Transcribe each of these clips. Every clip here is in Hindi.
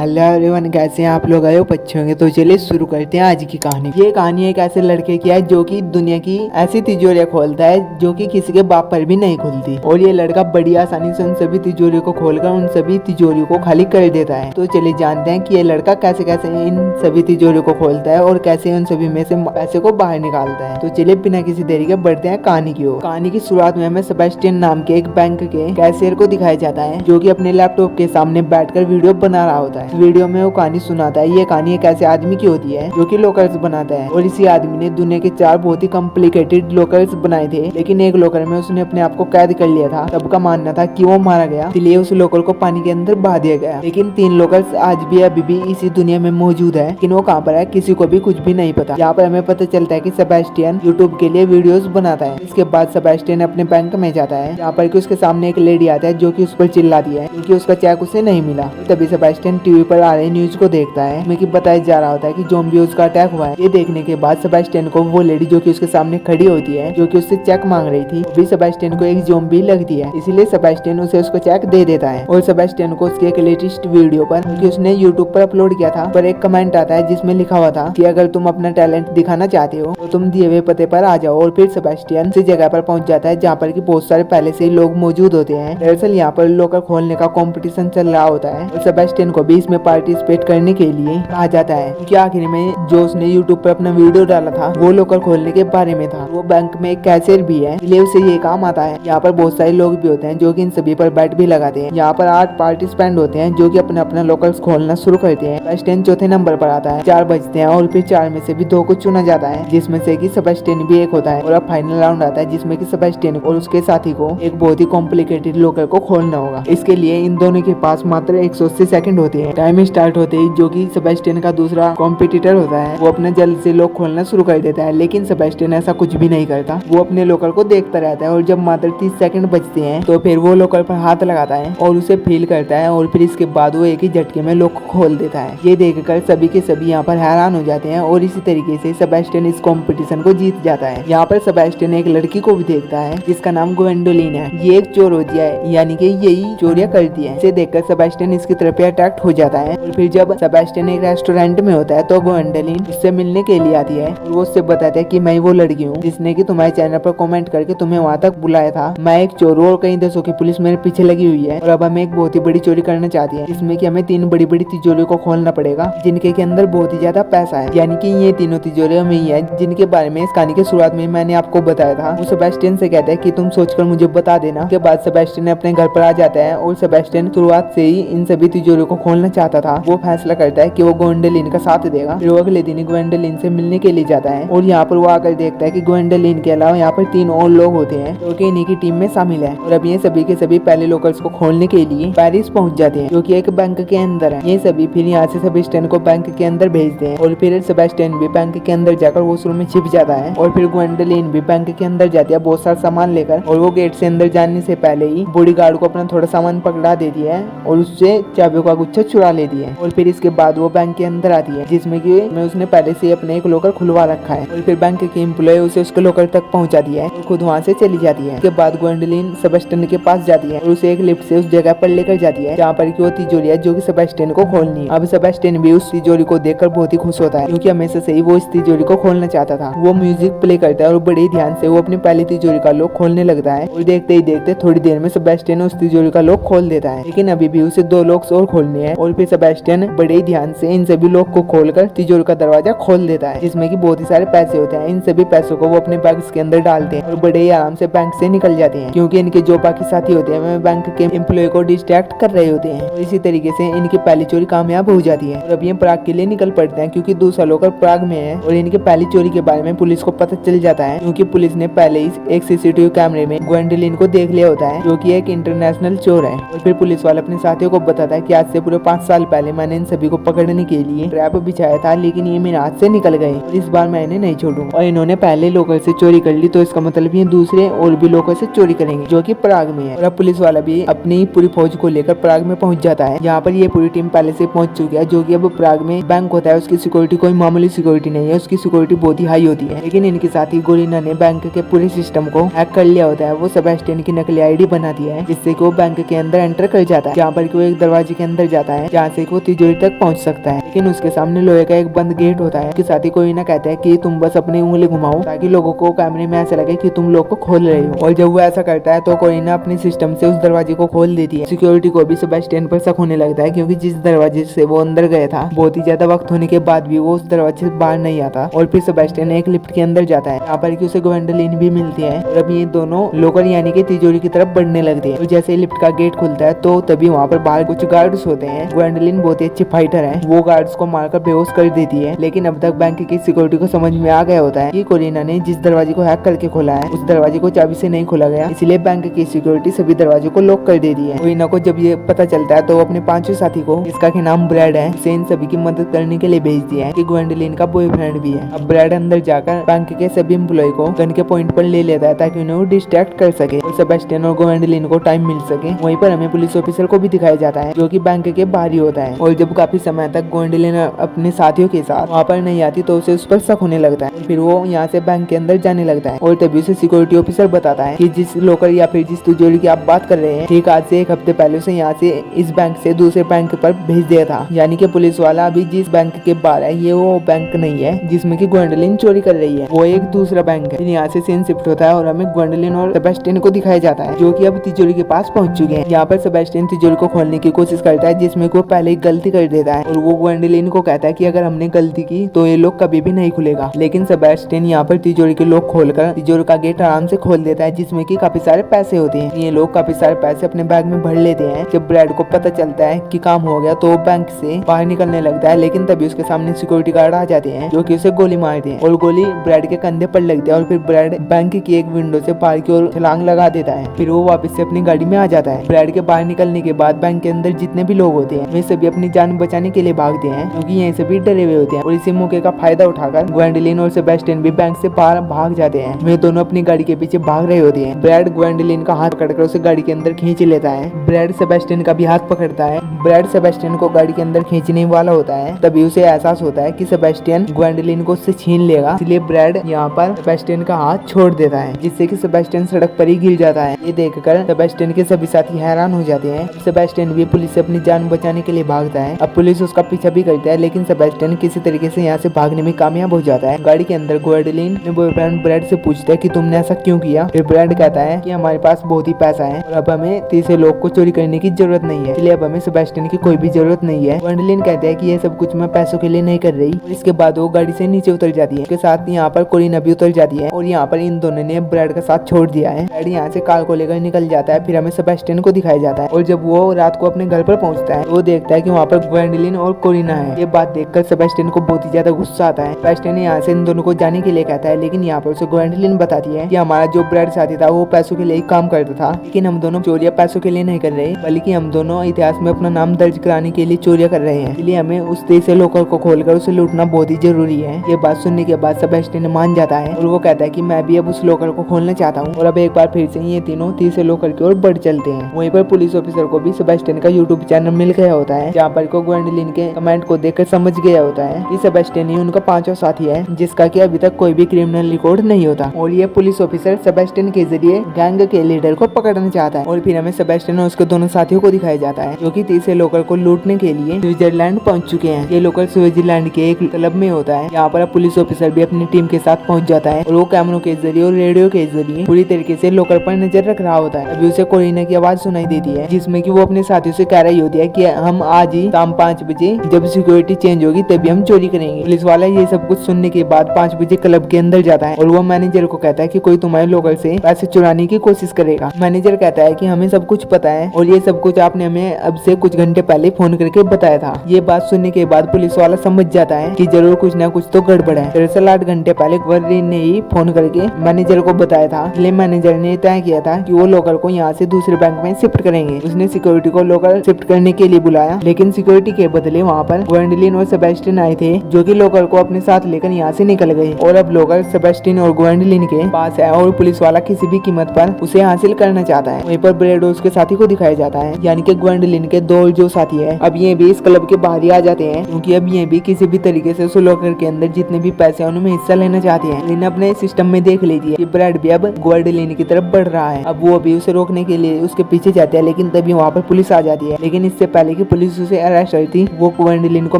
हेलो एवरीवन, कैसे हैं आप लोग? आए हो बच्चे होंगे तो चलिए शुरू करते हैं आज की कहानी। ये कहानी एक ऐसे लड़के की है जो कि दुनिया की ऐसी तिजोरियां खोलता है जो कि किसी के बाप पर भी नहीं खुलती, और ये लड़का बड़ी आसानी से उन सभी तिजोरियों को खोलकर उन सभी तिजोरियों को खाली कर देता है। तो चलिए जानते हैं कि ये लड़का कैसे कैसे इन सभी तिजोरियों को खोलता है और कैसे उन सभी में से पैसे को बाहर निकालता है। तो चलिए बिना किसी देरी के बढ़ते हैं कहानी की ओर। कहानी की शुरुआत में हमें सेबेस्टियन नाम के एक बैंक के कैशियर को दिखाया जाता है जो कि अपने लैपटॉप के सामने बैठकर वीडियो बना रहा होता है। वीडियो में वो कहानी सुनाता है। ये कहानी एक ऐसे आदमी की होती है जो कि लॉकर्स बनाता है, और इसी आदमी ने दुनिया के 4 बहुत ही कॉम्प्लिकेटेड लॉकर्स बनाए थे, लेकिन एक लॉकर में उसने अपने आप को कैद कर लिया था। सबका मानना था कि वो मारा गया, इसलिए उस लॉकर को पानी के अंदर बहा दिया गया। लेकिन 3 लॉकर्स आज भी अभी भी इसी दुनिया में मौजूद है, लेकिन वो कहाँ पर है किसी को भी कुछ भी नहीं पता। यहाँ पर हमें पता चलता है कि सेबेस्टियन यूट्यूब के लिए वीडियोस बनाता है। इसके बाद सेबेस्टियन अपने बैंक में जाता है, जहाँ पर उसके सामने एक लेडी आता है जो कि उस पर चिल्लाती है क्योंकि उसका चेक उसे नहीं मिला। तभी सेबेस्टियन टीवी पर आ रही न्यूज को देखता है, जिसमें कि बताया जा रहा होता है कि ज़ॉम्बीज़ का अटैक हुआ है। ये देखने के बाद सेबेस्टियन को वो लेडी जो कि उसके सामने खड़ी होती है, जो कि उससे चेक मांग रही थी, भी सेबेस्टियन को एक ज़ॉम्बी लगती है। इसीलिए सेबेस्टियन उसे उसको चेक दे देता है, और सेबेस्टियन को उसके एक लेटेस्ट वीडियो पर कि उसने यूट्यूब पर अपलोड किया था पर एक कमेंट आता है जिसमें लिखा हुआ था कि अगर तुम अपना टैलेंट दिखाना चाहते हो तो तुम दिए हुए पते पर आ जाओ। और फिर सेबेस्टियन उसी जगह पर पहुंच जाता है जहाँ पर कि बहुत सारे पहले से ही लोग मौजूद होते हैं। दरअसल यहाँ पर लॉकर खोलने का कंपटीशन चल रहा होता है, और सेबेस्टियन को भी इसमें पार्टिसिपेट करने के लिए कहा जाता है, क्योंकि आखिर में जो उसने यूट्यूब पर अपना वीडियो डाला था वो लॉकर खोलने के बारे में था। वो बैंक में एक कैशियर भी है, इसलिए उसे ये काम आता है। यहाँ पर बहुत सारे लोग भी होते हैं जो कि इन सभी पर बैट भी लगाते हैं। यहाँ पर 8 पार्टिसिपेंट होते हैं जो कि अपना अपना लॉकर्स खोलना शुरू करते हैं। सेबेस्टियन चौथे नंबर पर आता है। 4 बजते हैं और फिर 4 में से भी 2 को चुना जाता है, जिसमें से कि सेबेस्टियन भी एक होता है। और अब फाइनल राउंड आता है जिसमें कि सेबेस्टियन और उसके साथी को एक बहुत ही कॉम्प्लिकेटेड लॉकर को खोलना होगा। इसके लिए इन दोनों के पास मात्र 180 सेकंड होते हैं। टाइम स्टार्ट होते ही जो कि सेबेस्टियन का दूसरा कॉम्पिटिटर होता है वो अपने जल्द से लॉक खोलना शुरू कर देता है, लेकिन सेबेस्टियन ऐसा कुछ भी नहीं करता। वो अपने लॉकर को देखता रहता है, और जब मात्र 30 सेकंड बचते हैं तो फिर वो लॉकर पर हाथ लगाता है और उसे फील करता है, और फिर इसके बाद वो एक ही झटके में लॉक खोल देता है। ये देखकर सभी के सभी यहाँ पर हैरान हो जाते हैं, और इसी तरीके से सेबेस्टियन इस कॉम्पिटिशन को जीत जाता है। यहाँ पर सेबेस्टियन एक लड़की को भी देखता है जिसका नाम ग्वेंडोलिन है। ये एक चोर होती है, यानी कि यही चोरियां करती है। इसे देखकर सेबेस्टियन इसकी तरफ अट्रैक्ट हो जाता है, और फिर जब सेबेस्टियन एक रेस्टोरेंट में होता है तो ग्वेंडोलिन उससे मिलने के लिए आती है, और वो उससे बताता है कि मैं वो लड़की हूँ जिसने कि तुम्हारे चैनल पर कमेंट करके तुम्हें वहाँ तक बुलाया था। मैं एक चोर हूँ और कई देशों की पुलिस मेरे पीछे लगी हुई है, और अब हमें एक बहुत ही बड़ी चोरी करना चाहती है, जिसमें कि हमें 3 बड़ी बड़ी तिजोरियों को खोलना पड़ेगा जिनके के अंदर बहुत ही ज्यादा पैसा है। यानी कि ये तीनों तिजोरियां में ही है जिनके बारे में इस कहानी के शुरुआत में मैंने आपको बताया था। वो सेबेस्टियन से कहता है कि तुम सोचकर मुझे बता देना। के बाद सेबेस्टियन अपने घर पर आ जाता है, और सेबेस्टियन शुरुआत से ही इन सभी तिजोरियों को खोलना चाहता था। वो फैसला करता है कि वो ग्वेंडोलिन का साथ देगा। फिर वो अगले दिन ग्वेंडोलिन से मिलने के लिए जाता है, और यहाँ पर वो आकर देखता है कि ग्वेंडोलिन के अलावा यहाँ पर 3 और लोग होते हैं जो कि इन्हीं की टीम में शामिल है। और अब ये सभी के सभी पहले लॉकर्स को खोलने के लिए पेरिस पहुंच जाते हैं, जो कि एक बैंक के अंदर है। ये सभी फिर यहाँ से सेबेस्टियन को बैंक के अंदर भेजते हैं, और फिर सेबेस्टियन भी बैंक के अंदर जाकर वॉशरूम में छिप जाता है। और फिर ग्वेंडोलिन भी बैंक के अंदर जाती है बहुत सारा सामान लेकर, और वो गेट से अंदर जाने से पहले ही बॉडीगार्ड को अपना थोड़ा सामान पकड़ा देती है और उससे चाबियों का गुच्छा चुरा लेती है। और फिर इसके बाद वो बैंक के अंदर आती है, जिसमें कि उसने पहले से अपने एक लॉकर खुलवा रखा है। और फिर बैंक की एम्प्लॉय उसे उसके लॉकर तक पहुंचाती है और खुद वहाँ से चली जाती है। उसके बाद ग्वेंडोलिन सेबेस्टियन के पास जाती है और उसे एक लिफ्ट से उस जगह पर लेकर जाती है जहाँ पर कि वो तिजोरी है जो कि सेबेस्टियन को खोलनी है। अब सेबेस्टियन भी उस तिजोरी को देखकर बहुत ही खुश होता है, क्योंकि हमेशा से ही वो इस तिजोरी को खोलना चाहता था। वो म्यूजिक प्ले करता है और बड़े ध्यान से वो अपनी पहली तिजोरी का लॉक खोलने लगता है, और देखते ही देखते थोड़ी देर में सेबेस्टियन उस तिजोरी का लॉक खोल देता है। लेकिन अभी भी उसे 2 लॉक्स और खोलने हैं, और फिर सेबेस्टियन बड़े ही ध्यान से इन सभी लॉक को खोलकर तिजोरी का दरवाजा खोल देता है, जिसमें कि बहुत ही सारे पैसे होते हैं। इन सभी पैसों को वो अपने बैग्स के अंदर डालते हैं और बड़े ही आराम से बैंक से निकल जाते हैं, क्योंकि इनके जो बाकी साथी होते हैं वे बैंक के एम्प्लॉय को डिस्ट्रैक्ट कर रहे होते हैं। और इसी तरीके से इनकी पहली चोरी कामयाब हो जाती है, और अब ये प्राग के लिए निकल पड़ते हैं, क्योंकि दूसरा लॉकर प्राग में है। और इनके पहली चोरी के बारे में पुलिस को पता चल जाता है, क्योंकि पुलिस ने पहले ही एक सीसीटीवी कैमरे में ग्वेंडोलिन को देख लिया होता है, जो कि एक इंटरनेशनल चोर है। और फिर पुलिस वाले अपने साथियों को बताता है कि आज से पूरे 5 साल पहले मैंने इन सभी को पकड़ने के लिए ट्रैप बिछाया था, लेकिन ये मेरे हाथ से निकल गए, और इस बार मैं इन्हें नहीं छोड़ूंगा। और इन्होंने पहले लॉकर से चोरी कर ली, तो इसका मतलब ये दूसरे और भी लॉकर से चोरी करेंगे जो कि प्राग में है। और अब पुलिस वाला भी अपनी पूरी फौज को लेकर प्राग में पहुंच जाता है। यहाँ पर ये पूरी टीम पहले से पहुंच चुकी है, जो कि अब प्राग में बैंक होता है उसकी सिक्योरिटी कोई मामूली सिक्योरिटी नहीं है, उसकी सिक्योरिटी बहुत ही हाई होती है। लेकिन इनके साथी गोरिना ने बैंक के पूरे सिस्टम को हैक कर लिया होता है। वो सेबेस्टियन की नकली आईडी बनाती है, जिससे कि वो बैंक के अंदर एंटर कर जाता है, जहाँ पर कि वो एक दरवाजे के अंदर जाता है जहाँ से वो तिजोरी तक पहुँच सकता है। लेकिन उसके सामने लोहे का एक बंद गेट होता है। उसके साथ ही कोरिना कहता है कि तुम बस अपनी उंगली घुमाओ ताकि लोगों को कैमरे में ऐसा लगे कि तुम लोग को खोल रहे हो। और जब वो ऐसा करता है तो कोरिना अपने सिस्टम से उस दरवाजे को खोल देती है। सिक्योरिटी को भी सेबेस्टियन पर शक होने लगता है क्योंकि जिस दरवाजे से वो अंदर गया था बहुत ही ज्यादा वक्त होने के बाद भी वो उस दरवाजे से बाहर नहीं आता। और फिर सेबेस्टियन एक लिफ्ट के अंदर जाता है यहाँ पर कि उसे ग्वेंडोलिन भी मिलती है। और अब ये दोनों लोकर यानी कि तिजोरी की तरफ बढ़ने लगते हैं। और जैसे लिफ्ट का गेट खुलता है तो तभी वहाँ पर बाहर कुछ गार्ड्स होते हैं। ग्वेंडोलिन बहुत ही अच्छी फाइटर है, वो गार्ड्स को मारकर बेहोश कर देती है। लेकिन अब तक बैंक की सिक्योरिटी को समझ में आ गया होता है कि कोरिना ने जिस दरवाजे को हैक करके खोला है उस दरवाजे को चाबी से नहीं खोला गया, इसलिए बैंक की सिक्योरिटी सभी दरवाजों को लॉक कर देती है। कोरिना को जब ये पता चलता है तो वो अपने 5वें साथी को, जिसका कि नाम ब्रैड है, उसे इन सभी की मदद करने के लिए भेज दिया है कि ग्वेंडोलिन का बॉयफ्रेंड भी है। अब ब्रैड अंदर जाकर बैंक के सभी एम्प्लॉय को गन के पॉइंट पर ले लेता है ताकि उन्हें वो डिस्ट्रैक्ट कर सके और सेबेस्टियन और ग्वेंडोलिन को टाइम मिल सके। वहीं पर हमें पुलिस ऑफिसर को भी दिखाया जाता है जो कि बैंक के बाहर ही होता है। और जब काफी समय तक ग्वेंडोलिन अपने साथियों के साथ वहाँ पर नहीं आती तो उसे उस पर शक होने लगता है। फिर वो यहाँ से बैंक के अंदर जाने लगता है और तभी उसे सिक्योरिटी ऑफिसर बताता है कि जिस लोकर या फिर जिस तिजोरी की आप बात कर रहे हैं ठीक आज से 1 हफ्ते पहले उसे यहाँ से इस बैंक से दूसरे बैंक पर भेज दिया था। यानी कि पुलिस वाला अभी जिस बैंक के बाहर है ये वो बैंक नहीं है जिसमें की ग्वेंडोलिन चोरी कर रही है, वो एक दूसरा बैंक है। यहाँ से सीन शिफ्ट होता है और हमें ग्वेंडोलिन और सेबेस्टियन को दिखाया जाता है जो कि अब तिजोरी के पास पहुंच चुके हैं। यहाँ पर सेबेस्टियन तिजोरी को खोलने की कोशिश करता है जिसमें वो पहले ही गलती कर देता है और वो ग्वेंडोलिन को कहता है कि अगर हमने गलती की तो ये लोग कभी भी नहीं खुलेगा। लेकिन सेबेस्टियन यहाँ पर तिजोरी के लोग खोलकर तिजोरी का गेट आराम से खोल देता है जिसमें कि काफी सारे पैसे होते हैं। ये लोग काफी सारे पैसे अपने बैग में भर लेते हैं। जब ब्रैड को पता चलता है कि काम हो गया तो वो बैंक से बाहर निकलने लगता है, लेकिन तभी उसके सामने सिक्योरिटी गार्ड आ जाते हैं जो कि उसे गोली मारते हैं और गोली ब्रैड के कंधे पर लगती है और फिर ब्रैड बैंक की एक विंडो से बाहर की ओर छलांग लगा देता है। फिर वो वापस से अपनी गाड़ी में आ जाता है। ब्रैड के बाहर निकलने के बाद बैंक के अंदर जितने भी लोग होते हैं वे सभी अपनी जान बचाने के लिए भागते हैं क्योंकि यहीं सभी डरे हुए होते हैं। और इसी मौके का फायदा उठाकर ग्वेंडोलिन और सेबेस्टियन भी बैंक से बाहर भाग जाते हैं। वे दोनों अपनी गाड़ी के पीछे भाग रहे होते हैं। ब्रैड ग्वेंडोलिन का हाथ पकड़कर उसे गाड़ी के अंदर खींच लेता है। ब्रैड सेबेस्टियन का भी हाथ पकड़ता है। ब्रैड सेबेस्टियन को गाड़ी के अंदर खींचने वाला होता है, तभी उसे एहसास होता है कि सेबेस्टियन ग्वेंडोलिन को उससे छीन लेगा, इसलिए ब्रैड यहाँ पर सेबेस्टियन का हाथ छोड़ देता है जिससे कि सेबेस्टियन सड़क पर ही गिर जाता है। ये देखकर सेबेस्टियन के सभी साथी हैरान हो जाते हैं। सेबेस्टियन भी पुलिस से अपनी जान बचाने के लिए भागता है। अब पुलिस उसका पीछा भी करता है लेकिन सेबेस्टियन किसी तरीके से यहाँ से भागने में कामयाब हो जाता है। गाड़ी के अंदर ग्वेंडोलिन अपने बॉयफ्रेंड ब्रैड से पूछता है कि तुमने ऐसा क्यों किया। फिर ब्रैड कहता है कि हमारे पास बहुत ही पैसा है और अब हमें तीसरे लोग को चोरी करने की जरूरत नहीं है, इसलिए अब हमें सेबेस्टियन की कोई भी जरूरत नहीं है। ग्वेंडोलिन कहता है कि ये सब कुछ मैं पैसों के लिए नहीं कर रही। और इसके बाद वो गाड़ी से नीचे उतर जाती है। उसके साथ यहाँ पर कोरिना भी उतर जाती है और यहाँ पर इन दोनों ने ब्रैड का साथ छोड़ दिया है। ब्रैड यहाँ से कार को लेकर निकल जाता है। फिर हमें सेबेस्टियन को दिखाया जाता है और जब वो रात को अपने घर पर पहुंचता है वो देखता है कि वहाँ पर ग्वेंडोलिन और कोरिना है। ये बात देखकर सेबेस्टियन को बहुत ही ज्यादा गुस्सा आता है। सेबेस्टियन यहाँ से इन दोनों को जाने के लिए कहता है लेकिन यहाँ पर उसे ग्वेंडोलिन बताती है कि हमारा जो ब्रैड साथी था वो पैसों के लिए ही काम करता था, लेकिन हम दोनों चोरियां पैसों के लिए नहीं कर रहे बल्कि हम दोनों इतिहास में अपना नाम दर्ज कराने के लिए चोरियां कर रहे हैं, इसलिए हमें उस तीसरे लोकर को खोलकर उसे लूटना बहुत ही जरूरी है। ये बात सुनने के बाद सेबेस्टियन मान जाता है और वो कहता है कि मैं भी अब उस लोकर को खोलना चाहता हूँ। और अब एक बार फिर से ये तीनों तीसरे लोकर की ओर बढ़ चलते हैं। वहीं पर पुलिस ऑफिसर को भी सेबेस्टियन का यूट्यूब चैनल मिल गया होता है जहाँ पर को ग्वेंडोलिन के कमेंट को देखकर समझ गया होता है कि सेबेस्टियन ही उनका 5वां साथी है जिसका कि अभी तक कोई भी क्रिमिनल रिकॉर्ड नहीं होता। और ये पुलिस ऑफिसर सेबेस्टियन के जरिए गैंग के लीडर को पकड़ना चाहता है। और फिर हमें सेबेस्टियन और उसके दोनों साथियों को दिखाया जाता है जो कि तीसरे लोकर को लूटने के लिए स्विट्जरलैंड पहुंच चुके हैं। ये लोकर स्विट्जरलैंड के एक क्लब में होता है। यहाँ पर पुलिस ऑफिसर भी अपनी टीम के साथ पहुंच जाता है और वो कैमरों के जरिए और रेडियो के जरिए पूरी तरीके से लोकर पर नजर रख रहा होता है। अभी उसे कोरिना की आवाज सुनाई देती है जिसमें कि वो अपने साथियों से कह रही होती है कि हम आज ही शाम 5 बजे जब सिक्योरिटी चेंज होगी तभी हम चोरी करेंगे। पुलिस वाला ये सब कुछ सुनने के बाद 5 बजे क्लब के अंदर जाता है और वो मैनेजर को कहता है कि कोई तुम्हारे लोकर से पैसे चुराने की कोशिश करेगा। मैनेजर कहता है कि हमें सब कुछ पता है और ये सब कुछ आपने हमें अब से कुछ घंटे पहले फोन करके बताया था। ये बात सुनने के बाद पुलिस वाला समझ जाता है कि जरूर कुछ ना कुछ तो गड़बड़ है। दरअसल 8 घंटे पहले वर्रीन ने ही फोन करके मैनेजर को बताया था, इसलिए मैनेजर ने तय किया था कि वो लोकर को यहाँ से दूसरे बैंक में शिफ्ट करेंगे। उसने सिक्योरिटी को लोकर शिफ्ट करने के लिए बुलाया लेकिन सिक्योरिटी के बदले वहाँ पर ग्वेंडोलिन और सेबेस्टियन आए थे, जो कि लोकर को अपने साथ लेकर यहाँ से निकल गए। और अब लोकर सेबेस्टियन और ग्वेंडोलिन के पास है और पुलिस वाला किसी भी कीमत पर उसे हासिल करना चाहता है। वहीं पर ब्रैड और उसके साथी को दिखाया जाता है, यानी कि ग्वेंडोलिन के दो जो साथी है अब ये भी इस क्लब के बाहर ही आ जाते हैं, क्योंकि अब ये भी किसी भी तरीके से उस लोकर के अंदर जितने भी पैसे हैं उनमें हिस्सा लेना चाहती है। लेकिन अपने सिस्टम में देख लेती है कि ब्रैड भी अब ग्वेंडोलिन की तरफ बढ़ रहा है। अब वो भी उसे रोकने के लिए उसके पीछे जाते हैं, लेकिन तभी वहाँ पर पुलिस आ जाती है। लेकिन इससे पहले कि पुलिस उसे अरेस्ट करती, वो ग्वेंडोलिन को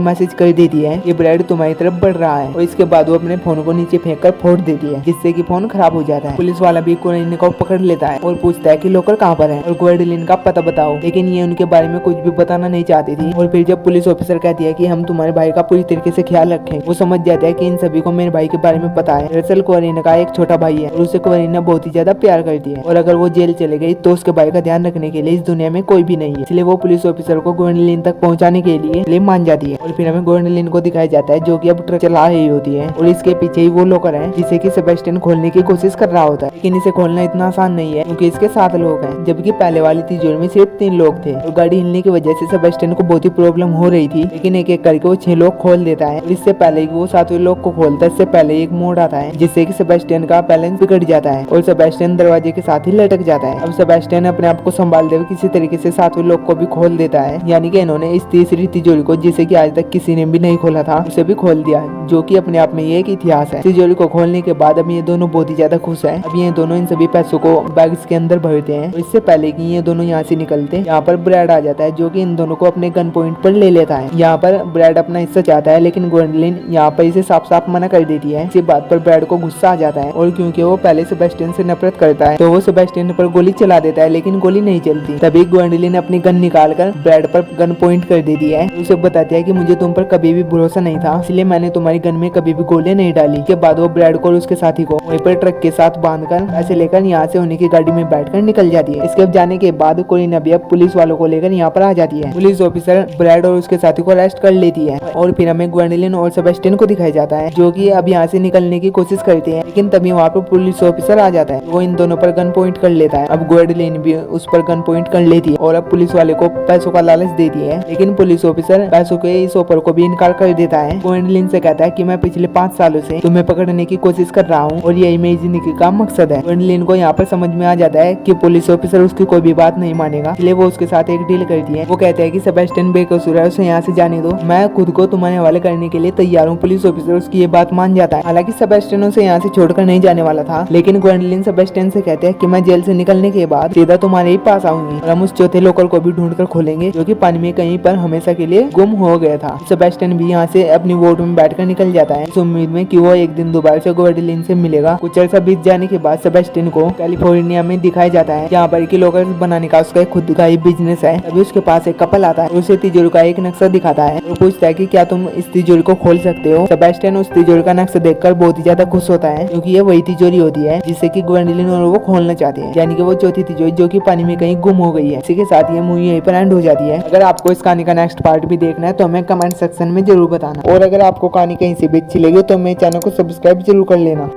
मैसेज कर देती है कि ब्रैड तुम्हारी तरफ बढ़ रहा है, और इसके बाद वो अपने फोन को नीचे फेंक कर फोड़ देती है, जिससे कि फोन खराब हो जाता है। पुलिस वाला भी ग्वेंडोलिन को पकड़ लेता है और पूछता है कि लोकर कहाँ पर है और ग्वेंडोलिन का पता बताओ, लेकिन ये उनके बारे में कुछ भी बताना नहीं चाहती थी। और फिर जब पुलिस ऑफिसर कहती है कि हम तुम्हारे भाई का पूरी तरीके से ख्याल रखें, वो समझ जाता है कि इन सभी को मेरे भाई के बारे में पता है। दरअसल क्वेरीना का एक छोटा भाई है और उसे क्वेरीना बहुत ही ज्यादा प्यार करती है, और अगर वो जेल चले गई तो उसके भाई का ध्यान रखने के लिए इस दुनिया में कोई भी नहीं है। इसलिए वो पुलिस ऑफिसर को ग्वेंडोलिन तक पहुंचाने के लिए मान जाती है। और फिर हमें ग्वेंडोलिन को दिखाया जाता है जो कि अब ट्रक चला रही होती है, और इसके पीछे ही वो लोकर है जिसे कि सेबेस्टियन खोलने की कोशिश कर रहा होता है। लेकिन इसे खोलना इतना आसान नहीं है, क्योंकि इसके 7 लोग हैं, जबकि पहले वाली तिजोरी में सिर्फ 3 लोग थे। और गाड़ी हिलने की वजह से सेबेस्टियन को बहुत ही प्रॉब्लम हो रही थी, लेकिन एक एक करके वो 6 लोग खोल देता है। और इससे पहले वो 7वें लोग को खोलता है, इससे पहले एक मोड़ आता है जिससे कि सेबेस्टियन का बैलेंस बिगड़ जाता है और सेबेस्टियन दरवाजे के साथ ही लटक जाता है। अब सेबेस्टियन अपने आप को संभालते हुए किसी तरीके से 7वें लोग को भी खोल देता है, यानी कि इन्होंने इस तीसरी तिजोरी को, जिसे कि आज तक किसी ने भी नहीं खोला था, उसे भी खोल दिया, जो कि अपने आप में ये एक इतिहास है। तिजोरी को खोलने के बाद अब ये दोनों बहुत ही ज्यादा खुश है। अब ये दोनों इन सभी पैसों को बैग्स के अंदर भरते हैं। इससे पहले कि ये दोनों यहाँ से निकलते, यहाँ पर ब्रैड आ जाता है, जो कि इन दोनों को अपने गन पॉइंट पर ले लेता है। यहाँ पर ब्रैड अपना हिस्सा चाहता है, लेकिन ग्वेंडोलिन यहाँ पर इसे साफ साफ मना कर देती है। इसी बात पर ब्रैड को गुस्सा आ जाता है, और क्योंकि वो पहले सेबेस्टियन से नफरत करता है, तो वो सेबेस्टियन पर गोली चला देता है, लेकिन गोली नहीं चलती। तभी ग्वेंडोलिन अपनी गन निकाल कर ब्रैड पर गन पॉइंट कर देती है। उसे बताती है कि मुझे तुम पर कभी भी भरोसा नहीं था, इसलिए मैंने तुम्हारी गन में कभी भी गोलियां नहीं डाली। इसके बाद वो ब्रैड को और उसके साथी को वहीं पर ट्रक के साथ बांधकर ऐसे लेकर यहाँ से उन्हीं की गाड़ी में बैठकर निकल जाती है। इसके जाने के बाद क्वेरीना भी अब पुलिस वालों को लेकर यहाँ पर आ जाती है। पुलिस ऑफिसर ब्रैड और उसके साथी को अरेस्ट कर लेती है, और फिर हमें ग्वेंडोलिन और सेबेस्टियन को दिखाया जाता है, जो कि अब यहाँ से निकलने की कोशिश करते हैं। लेकिन तभी वहाँ पर पुलिस ऑफिसर आ जाता है, वो इन दोनों पर गन पॉइंट कर लेता है। अब ग्वेंडोलिन भी उस पर गन पॉइंट कर लेती है और अब पुलिस वाले को पैसों का लालच देती है, लेकिन पुलिस ऑफिसर पैसों के इस ऑफर को भी इनकार कर देता है। ग्वेंडोलिन से कहता है कि मैं पिछले 5 सालों से तुम्हें पकड़ने की कोशिश कर रहा हूँ और यही मेरी जिंदगी का मकसद है। ग्वेंडोलिन को यहाँ पर समझ में आ जाता है कि पुलिस ऑफिसर उसकी कोई भी बात नहीं मानेगा, इसलिए वो उसके साथ एक डील करती है। वो कहते हैं कि सेबेस्टियन बेकसूर है, उसे यहाँ से जाने दो, मैं खुद को तुम्हारे हवाले करने के लिए तैयार हूँ। पुलिस ऑफिसर उसकी ये बात मान जाता है। हालांकि सेबेस्टियन उसे यहाँ से छोड़कर नहीं जाने वाला था, लेकिन ग्वेंडोलिन सेबेस्टियन से कहते हैं कि मैं जेल से निकलने के बाद सीधा तुम्हारे ही पास आऊंगी और हम उस चौथे लोकल को भी ढूंढ कर खोलेंगे, जो कि पानी में कहीं पर हमेशा के लिए गुम हो गया था। सेबेस्टियन भी यहाँ से अपनी वोट में बैठकर निकल जाता है, इस उम्मीद में कि वो एक दिन दोबारा से ग्वेंडोलिन से मिलेगा। कुछ अर्सा बीत जाने के बाद सेबेस्टियन को कैलिफोर्निया में दिखाया जाता है, जहाँ पर की लोकल बनाने का उसका खुद का ही बिजनेस है। तभी उसके पास एक कपल आता है, उसे तिजोरी का एक नक्शा दिखाता है और पूछता है कि क्या तुम इस तिजोरी को खोल सकते हो। सेबेस्टियन उस तिजोरी का नक्शा देखकर बहुत ही ज्यादा खुश होता है, क्योंकि ये वही तिजोरी होती है जिससे कि ग्वेंडोलिन और वो खोलना चाहते हैं, यानी कि वो चौथी तिजोरी जो कि पानी में कहीं गुम हो गई है। इसी के साथ ये मूवी यहीं पर एंड हो जाती है। अगर आपको इस कहानी का नेक्स्ट पार्ट भी देखना है तो हमें कमेंट सेक्शन में जरूर बताना, और अगर आपको कहानी कहीं से भी अच्छी लगे तो मेरे चैनल को सब्सक्राइब जरूर कर लेना।